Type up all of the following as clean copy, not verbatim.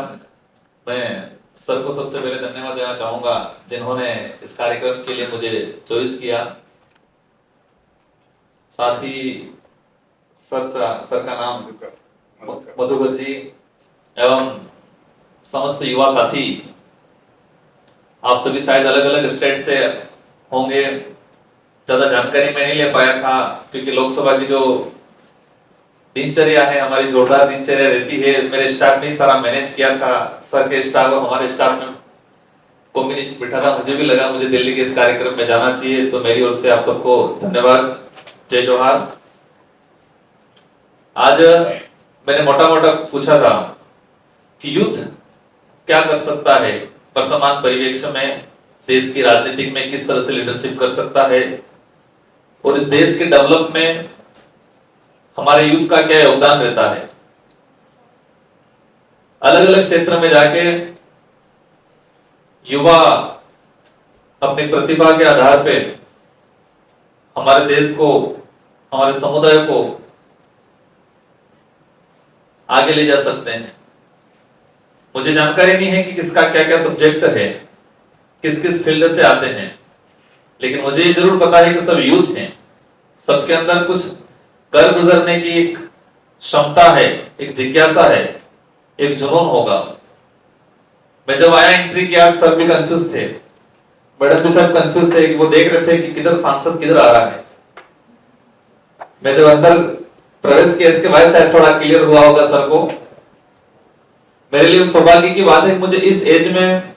धन्यवाद। मैं सर को सबसे पहले धन्यवाद देना चाहूंगा जिन्होंने इस कार्यक्रम के लिए मुझे चॉइस किया। साथ ही सर का नाम मधुकर जी एवं समस्त युवा साथी, आप सभी शायद अलग अलग स्टेट से होंगे। ज्यादा जानकारी मैं नहीं ले पाया था क्योंकि लोकसभा की जो दिनचर्या है, हमारी जोरदार दिनचर्या रहती है। मेरे स्टाफ ने सारा मैनेज किया था, सर के स्टाफ और हमारे स्टाफ में कॉम्बिनेशन बिठा था। मुझे भी लगा मुझे दिल्ली के इस कार्यक्रम में जाना चाहिए, तो मेरी ओर से आप सबको धन्यवाद। जय जोहार। आज मैंने मोटा मोटा पूछा था कि यूथ क्या कर सकता है, वर्तमान परिवेश में देश की राजनीति में किस तरह से लीडरशिप कर सकता है, और इस देश के डेवलप में हमारे यूथ का क्या योगदान रहता है। अलग अलग क्षेत्र में जाके युवा अपनी प्रतिभा के आधार पे हमारे देश को, हमारे समुदाय को आगे ले जा सकते हैं। मुझे जानकारी नहीं है कि किसका क्या क्या सब्जेक्ट है, किस किस फील्ड से आते हैं, लेकिन मुझे ये जरूर पता है कि सब यूथ हैं। सबके अंदर कुछ कर गुजरने की एक क्षमता है, एक जिज्ञासा है, एक जुनून होगा। मैं जब आया एंट्री किया, सर भी कंफ्यूज थे, मैडम भी सब कंफ्यूज थे, वो देख रहे थे कि किधर सांसद किधर आ रहा है। मैं जब अंदर प्रवेश किया, इसके बाद शायद थोड़ा क्लियर हुआ होगा सर को। मेरे लिए सौभाग्य की बात है कि मुझे इस एज में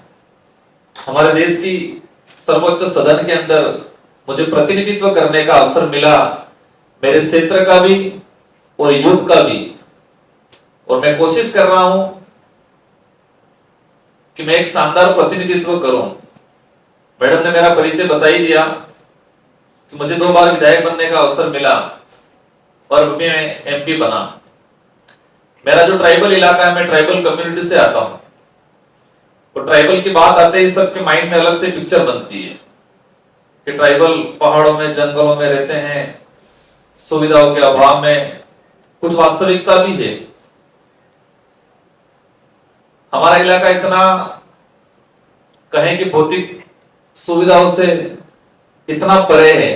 हमारे देश की सर्वोच्च सदन के अंदर मुझे प्रतिनिधित्व करने का अवसर मिला, मेरे क्षेत्र का भी और यूथ का भी। और मैं कोशिश कर रहा हूं कि मैं एक शानदार प्रतिनिधित्व करूं। मैडम ने मेरा परिचय बता ही दिया कि मुझे 2 बार विधायक बनने का अवसर मिला और अभी मैं एमपी बना। मेरा जो ट्राइबल इलाका है, मैं ट्राइबल कम्युनिटी से आता हूं, तो ट्राइबल की बात आते ही सबके माइंड में अलग से पिक्चर बनती है कि ट्राइबल पहाड़ों में, जंगलों में रहते हैं, सुविधाओं के अभाव में। कुछ वास्तविकता भी है। हमारा इलाका इतना कहें कि भौतिक सुविधाओं से इतना परे है।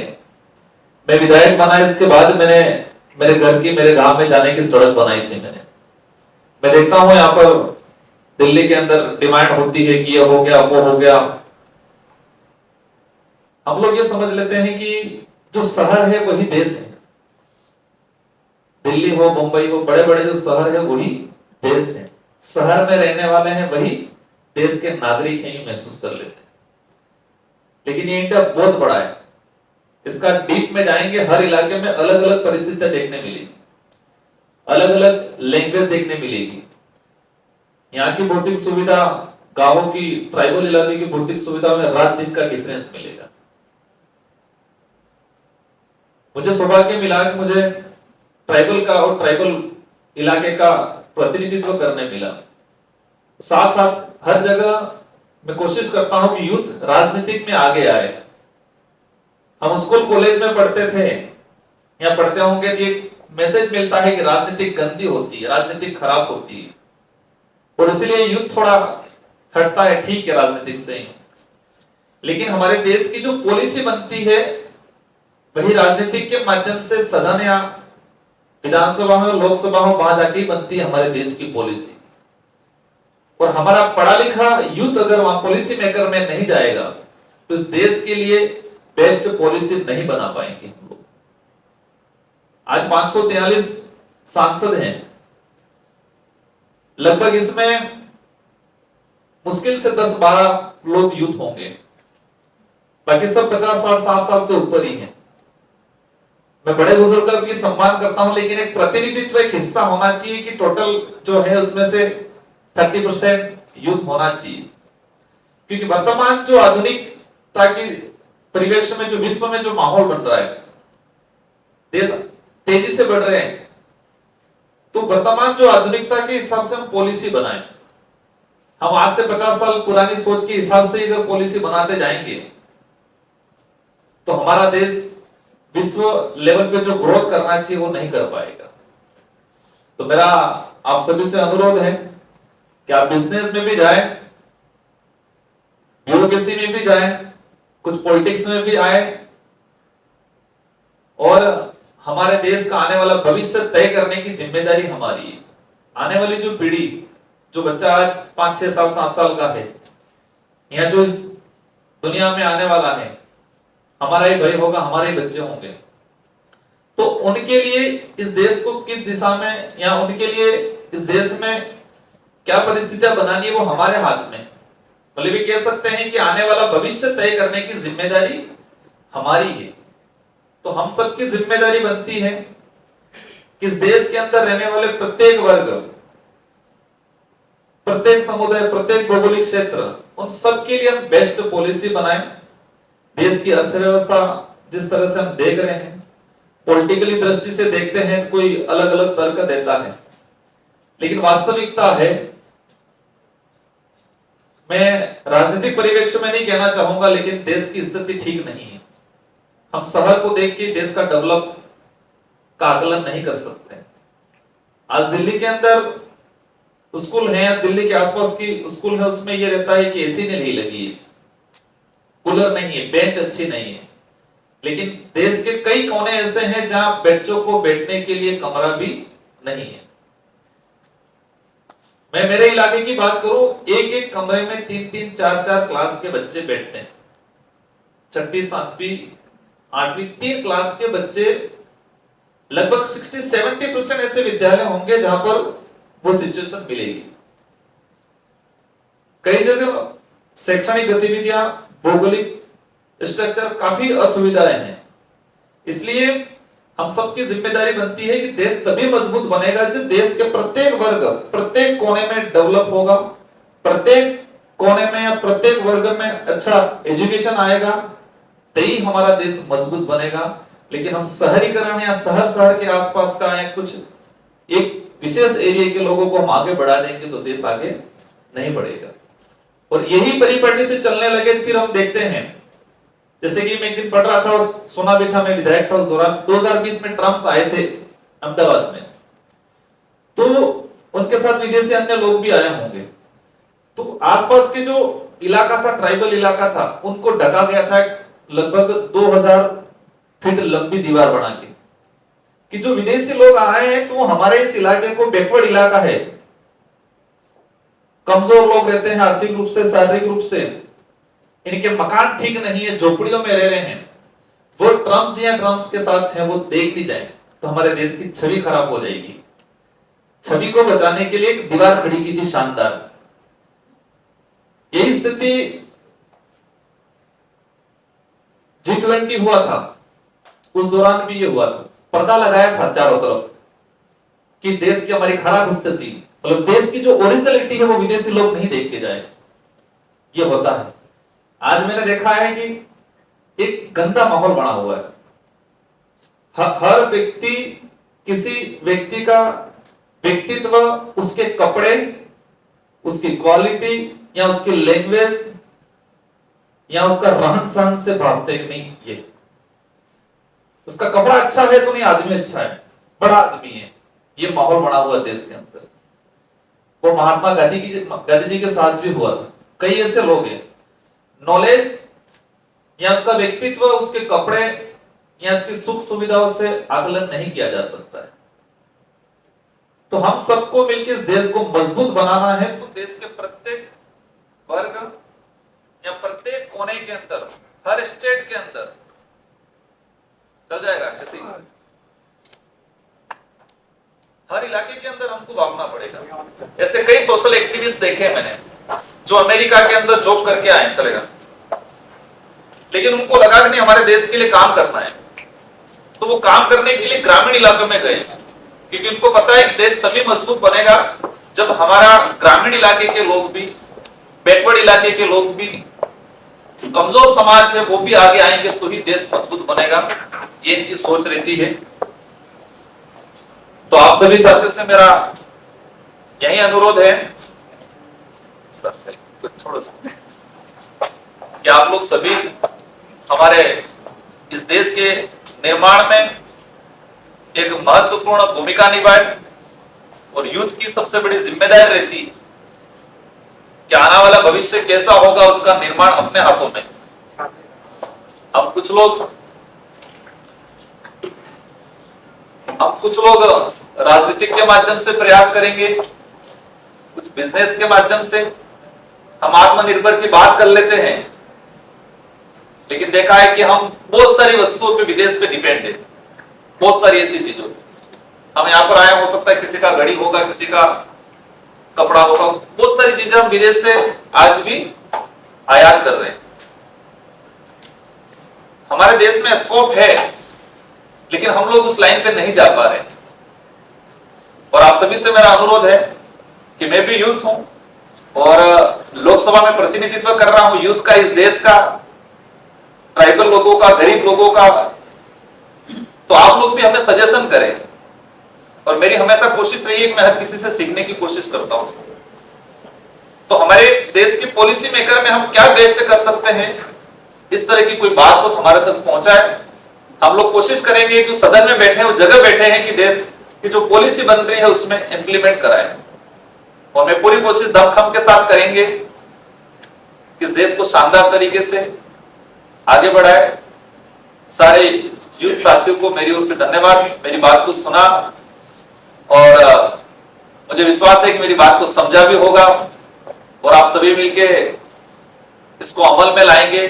मैं विधायक बना, इसके बाद मैंने मेरे घर की, मेरे गांव में जाने की सड़क बनाई थी। मैं देखता हूं यहाँ पर दिल्ली के अंदर डिमांड होती है कि ये हो गया, वो हो गया। हम लोग ये समझ लेते हैं कि जो शहर है वही देश है। दिल्ली हो, मुंबई हो, बड़े बड़े जो शहर है वही देश है। शहर में रहने वाले हैं वही देश के नागरिक हैं, ये महसूस कर लेते हैं। लेकिन ये इंडिया बहुत बड़ा है, इसका डीप में जाएंगे, हर इलाके में अलग अलग परिस्थितियां देखने मिलेगी, अलग अलग लैंग्वेज देखने मिलेगी। यहाँ की भौतिक सुविधा, गांवों की, ट्राइबल इलाके की भौतिक सुविधा में रात दिन का डिफरेंस मिलेगा। मुझे सौभाग्य मिला कि मुझे ट्राइबल का और ट्राइबल इलाके का प्रतिनिधित्व करने मिला। साथ साथ हर जगह मैं कोशिश करता हूं कि यूथ राजनीतिक में आगे आए। हम स्कूल कॉलेज में पढ़ते थे या पढ़ते होंगे तो एक मैसेज मिलता है कि राजनीति गंदी होती है, राजनीति खराब होती है, और इसलिए यूथ थोड़ा हटता है। ठीक है, राजनीतिक से ही, लेकिन हमारे देश की जो पॉलिसी बनती है वही राजनीतिक के माध्यम से सदन या विधानसभा में, लोकसभा में वहां जाके बनती है हमारे देश की पॉलिसी। और हमारा पढ़ा लिखा यूथ अगर वहां पॉलिसी मेकर में नहीं जाएगा तो इस देश के लिए बेस्ट पॉलिसी नहीं बना पाएंगे हम लोग। आज 543 सांसद हैं, लगभग इसमें मुश्किल से 10-12 लोग यूथ होंगे, बाकी सब 50 साल 60 साल से ऊपर ही हैं। मैं बड़े बुजुर्गों की सम्मान करता हूं, लेकिन एक प्रतिनिधित्व, एक हिस्सा होना चाहिए कि टोटल जो है उसमें से 30% यूथ होना चाहिए। क्योंकि वर्तमान जो आधुनिकता की परिवेश में, जो विश्व में जो माहौल बन रहा है, देश तेजी से बढ़ रहे हैं, तो वर्तमान जो आधुनिकता के हिसाब से हम पॉलिसी बनाएं। हम आज से 50 साल पुरानी सोच के हिसाब से अगर पॉलिसी बनाते जाएंगे तो हमारा देश विश्व लेवल पे जो ग्रोथ करना चाहिए वो नहीं कर पाएगा। तो मेरा आप सभी से अनुरोध है कि आप बिजनेस में भी जाए, ब्यूरोक्रेसी में भी जाए, कुछ पॉलिटिक्स में भी आए, और हमारे देश का आने वाला भविष्य तय करने की जिम्मेदारी हमारी है। आने वाली जो पीढ़ी, जो बच्चा आज 5-6 साल 7 साल का है, या जो इस दुनिया में आने वाला है, हमारा ही भाई होगा, हमारे ही बच्चे होंगे, तो उनके लिए इस देश को किस दिशा में, या उनके लिए इस देश में क्या परिस्थितियां बनानी है, वो हमारे हाथ में। मतलब ये कह सकते हैं कि आने वाला भविष्य तय करने की जिम्मेदारी हमारी है। तो हम सबकी जिम्मेदारी बनती है कि इस देश के अंदर रहने वाले प्रत्येक वर्ग, प्रत्येक समुदाय, प्रत्येक भौगोलिक क्षेत्र, उन सब के लिए हम बेस्ट पॉलिसी बनाएं। देश की अर्थव्यवस्था जिस तरह से हम देख रहे हैं, पॉलिटिकली दृष्टि से देखते हैं, कोई अलग अलग तर्क देता है, लेकिन वास्तविकता है, मैं राजनीतिक परिप्रेक्ष्य में नहीं कहना चाहूंगा, लेकिन देश की स्थिति ठीक नहीं है। हम शहर को देख के देश का डेवलप का आकलन नहीं कर सकते। आज दिल्ली के अंदर स्कूल है, दिल्ली के आसपास की स्कूल है, उसमें यह रहता है कि एसी नहीं लगी है, कूलर नहीं है, बेंच अच्छी नहीं है, लेकिन देश के कई कोने ऐसे हैं जहां बच्चों को बैठने के लिए कमरा भी नहीं है। मैं मेरे इलाके की बात करूं, एक एक कमरे में 3-3, 4-4 क्लास के बच्चे बैठते हैं। 6वीं, 7वीं, 8वीं 3 क्लास के बच्चे, लगभग 60-70% ऐसे विद्यालय होंगे जहां पर वो सिचुएशन मिलेगी। कई जगह शैक्षणिक गतिविधियां, भौगोलिक स्ट्रक्चर, काफी असुविधाएं हैं। इसलिए हम सबकी जिम्मेदारी बनती है कि देश तभी मजबूत बनेगा जब देश के प्रत्येक वर्ग, प्रत्येक कोने में डेवलप होगा, प्रत्येक कोने में या प्रत्येक वर्ग में अच्छा एजुकेशन आएगा, तभी हमारा देश मजबूत बनेगा। लेकिन हम शहरीकरण या शहर के आसपास का या कुछ एक विशेष एरिया के लोगों को हम आगे बढ़ा देंगे तो देश आगे नहीं बढ़ेगा। और यही परिपाटी से चलने लगे, फिर हम देखते हैं, जैसे कि मैं एक दिन पढ़ रहा था और सुना भी था, मैं विधायक था उस दौरान, 2020 में ट्रम्प आए थे अहमदाबाद में, तो उनके साथ विदेशी अन्य लोग भी आए होंगे। तो आसपास के जो इलाका था, ट्राइबल इलाका था, उनको ढका गया था लगभग 2000 फीट लंबी दीवार बना के, कि जो विदेशी लोग आए हैं तो हमारे इस इलाके को बैकवर्ड इलाका है, कमजोर लोग रहते हैं आर्थिक रूप से, शारीरिक रूप से, इनके मकान ठीक नहीं है, झोपड़ियों में रह रहे हैं, वो ट्रम्प जी या ट्रम्प्स के साथ हैं, वो देख ली जाए तो हमारे देश की छवि खराब हो जाएगी। छवि को बचाने के लिए एक दीवार खड़ी की थी शानदार। यही स्थिति G20 हुआ था, उस दौरान भी ये हुआ था, पर्दा लगाया था चारों तरफ कि देश की हमारी खराब स्थिति, मतलब देश की जो ओरिजिनलिटी है वो विदेशी लोग नहीं देख के जाए। ये होता है। आज मैंने देखा है कि एक गंदा माहौल बना हुआ है। हर व्यक्ति, किसी व्यक्ति का व्यक्तित्व, उसके कपड़े, उसकी क्वालिटी या उसकी लैंग्वेज या उसका रहन सहन से भागते कि नहीं, ये उसका कपड़ा अच्छा है तो नहीं आदमी अच्छा है, बड़ा आदमी है। ये माहौल बना हुआ देश के अंदर। वो महात्मा गांधी जी के साथ भी हुआ था। कई ऐसे लोग हैं, नॉलेज या उसका व्यक्तित्व, उसके कपड़े या उसकी सुख सुविधाओं से आकलन नहीं किया जा सकता है। तो हम सबको मिलकर इस देश को मजबूत बनाना है, तो देश के प्रत्येक वर्ग या प्रत्येक कोने के अंदर, हर स्टेट के अंदर चल जाएगा, ऐसे हर इलाके के अंदर हमको भागना पड़ेगा। ऐसे कई सोशल एक्टिविस्ट देखे मैंने जो अमेरिका के अंदर जॉब करके आए, चलेगा, लेकिन उनको लगा कि नहीं हमारे देश के लिए काम करना है, तो वो काम करने के लिए ग्रामीण इलाकों में गए, क्योंकि उनको पता है कि देश तभी मजबूत बनेगा जब हमारा ग्रामीण इलाके के लोग भी, बैकवर्ड इलाके के लोग भी, कमजोर समाज है वो भी आगे आएंगे, तो ही देश मजबूत बनेगा। ये इनकी सोच रहती है। तो आप सभी साथियों से मेरा यही अनुरोध है छोड़ो कि आप लोग सभी हमारे इस देश के निर्माण में एक महत्वपूर्ण भूमिका निभाए, और यूथ की सबसे बड़ी जिम्मेदारी रहती कि आने वाला भविष्य कैसा होगा उसका निर्माण अपने हाथों में। अब कुछ लोग राजनीतिक के माध्यम से प्रयास करेंगे, कुछ बिजनेस के माध्यम से। हम आत्मनिर्भर की बात कर लेते हैं, लेकिन देखा है कि हम बहुत सारी वस्तुओं पे विदेश पे डिपेंड है, बहुत सारी ऐसी चीजों। हम यहाँ पर आए, हो सकता है किसी का घड़ी होगा, किसी का कपड़ा होगा, बहुत सारी चीजें हम विदेश से आज भी आयात कर रहे हैं। हमारे देश में स्कोप है, लेकिन हम लोग उस लाइन पे नहीं जा पा रहे। और आप सभी से मेरा अनुरोध है कि मैं भी यूथ हूं और लोकसभा में प्रतिनिधित्व कर रहा हूं यूथ का, इस देश का, ट्राइबल लोगों का, गरीब लोगों का। तो आप लोग भी हमें सजेशन करें, और मेरी हमेशा कोशिश रही है कि मैं हर किसी से सीखने की कोशिश करता हूं। तो हमारे देश की पॉलिसी मेकर में हम क्या बेस्ट कर सकते हैं, इस तरह की कोई बात हो तो हमारे तक पहुंचाए। हम लोग कोशिश करेंगे कि सदन में बैठे, उस जगह बैठे हैं कि देश की जो पॉलिसी बन रही है उसमें इंप्लीमेंट कराएं। और मैं पूरी कोशिश दमखम के साथ करेंगे इस देश को शानदार तरीके से आगे बढ़ाए। सारे यूथ साथियों को मेरी ओर से धन्यवाद, मेरी बात को सुना, और मुझे विश्वास है कि मेरी बात को समझा भी होगा, और आप सभी मिलके इसको अमल में लाएंगे।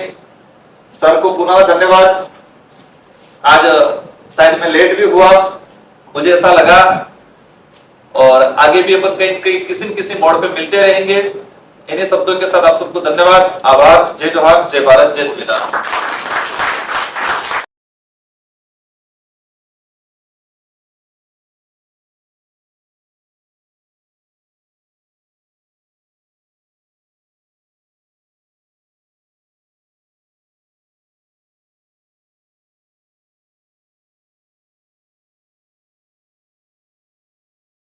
सर को पुनः धन्यवाद। आज शायद मैं लेट भी हुआ, मुझे ऐसा लगा, और आगे भी अपन कहीं किसी न किसी मोड़ पे मिलते रहेंगे। इन्हीं शब्दों के साथ आप सबको धन्यवाद, आभार। जय जोहार, जय भारत, जय श्री राम।